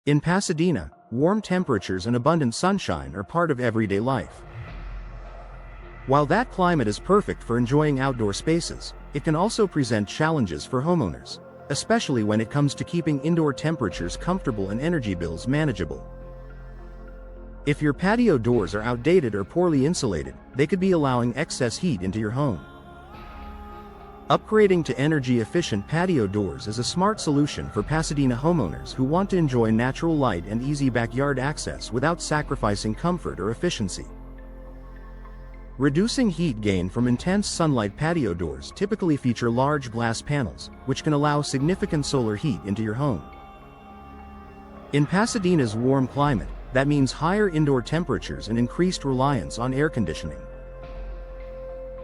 In Pasadena, warm temperatures and abundant sunshine are part of everyday life. While that climate is perfect for enjoying outdoor spaces, it can also present challenges for homeowners, especially when it comes to keeping indoor temperatures comfortable and energy bills manageable. If your patio doors are outdated or poorly insulated, they could be allowing excess heat into your home. Upgrading to energy-efficient patio doors is a smart solution for Pasadena homeowners who want to enjoy natural light and easy backyard access without sacrificing comfort or efficiency. Reducing heat gain from intense sunlight. Patio doors typically feature large glass panels, which can allow significant solar heat into your home. In Pasadena's warm climate, that means higher indoor temperatures and increased reliance on air conditioning.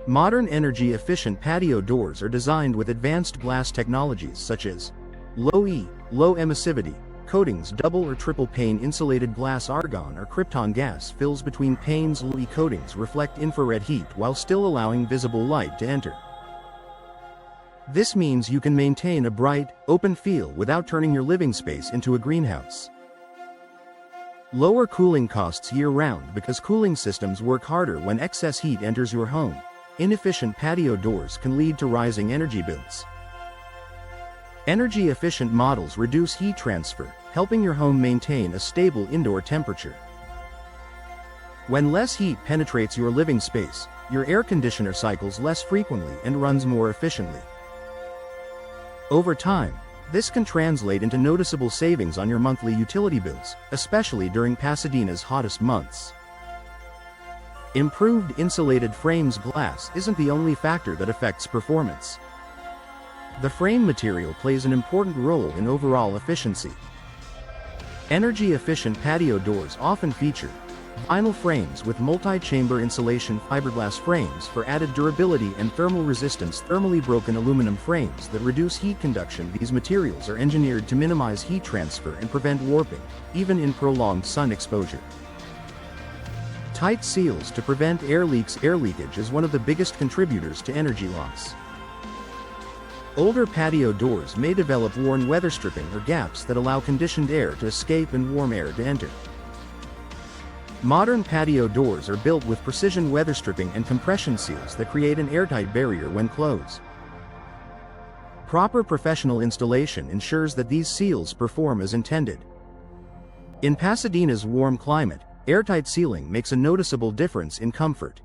Modern energy-efficient patio doors are designed with advanced glass technologies such as low-E, low emissivity coatings. Double or triple pane insulated glass. Argon or krypton gas fills between panes. Low-E coatings reflect infrared heat while still allowing visible light to enter. This means you can maintain a bright, open feel without turning your living space into a greenhouse. Lower cooling costs year-round because cooling systems work harder when excess heat enters your home. Inefficient patio doors can lead to rising energy bills. Energy-efficient models reduce heat transfer, helping your home maintain a stable indoor temperature. When less heat penetrates your living space, your air conditioner cycles less frequently and runs more efficiently. Over time, this can translate into noticeable savings on your monthly utility bills, especially during Pasadena's hottest months. Improved insulated frames. Glass isn't the only factor that affects performance. The frame material plays an important role in overall efficiency. Energy-efficient patio doors often feature vinyl frames with multi-chamber insulation, fiberglass frames for added durability, and thermal resistance. Thermally broken aluminum frames that reduce heat conduction. These materials are engineered to minimize heat transfer and prevent warping, even in prolonged sun exposure. Tight seals to prevent air leaks. Air leakage is one of the biggest contributors to energy loss. Older patio doors may develop worn weather stripping or gaps that allow conditioned air to escape and warm air to enter. Modern patio doors are built with precision weather stripping and compression seals that create an airtight barrier when closed. Proper professional installation ensures that these seals perform as intended. In Pasadena's warm climate, airtight sealing makes a noticeable difference in comfort.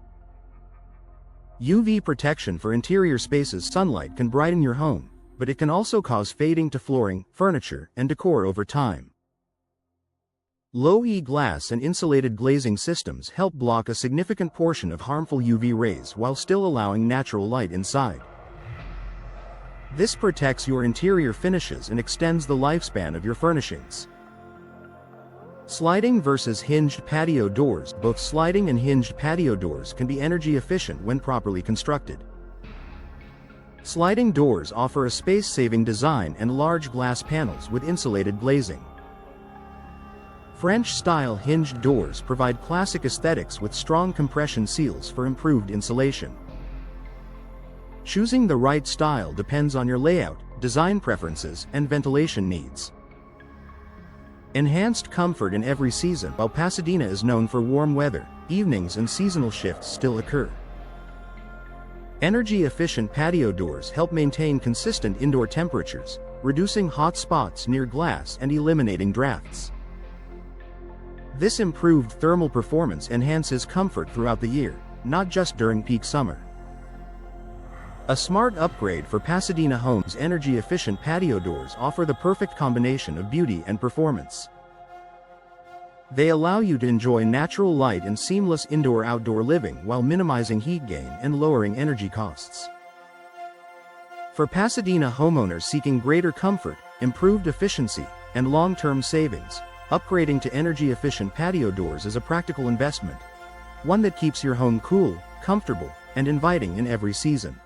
UV protection for interior spaces. Sunlight can brighten your home, but it can also cause fading to flooring, furniture, and decor over time. Low-E glass and insulated glazing systems help block a significant portion of harmful UV rays while still allowing natural light inside. This protects your interior finishes and extends the lifespan of your furnishings. Sliding versus hinged patio doors. Both sliding and hinged patio doors can be energy efficient when properly constructed. Sliding doors offer a space-saving design and large glass panels with insulated glazing. French-style hinged doors provide classic aesthetics with strong compression seals for improved insulation. Choosing the right style depends on your layout, design preferences, and ventilation needs. Enhanced comfort in every season. While Pasadena is known for warm weather, evenings and seasonal shifts still occur. Energy-efficient patio doors help maintain consistent indoor temperatures, reducing hot spots near glass and eliminating drafts. This improved thermal performance enhances comfort throughout the year, not just during peak summer. A smart upgrade for Pasadena homes. Energy-efficient patio doors offer the perfect combination of beauty and performance. They allow you to enjoy natural light and seamless indoor-outdoor living while minimizing heat gain and lowering energy costs. For Pasadena homeowners seeking greater comfort, improved efficiency, and long-term savings, upgrading to energy-efficient patio doors is a practical investment, one that keeps your home cool, comfortable, and inviting in every season.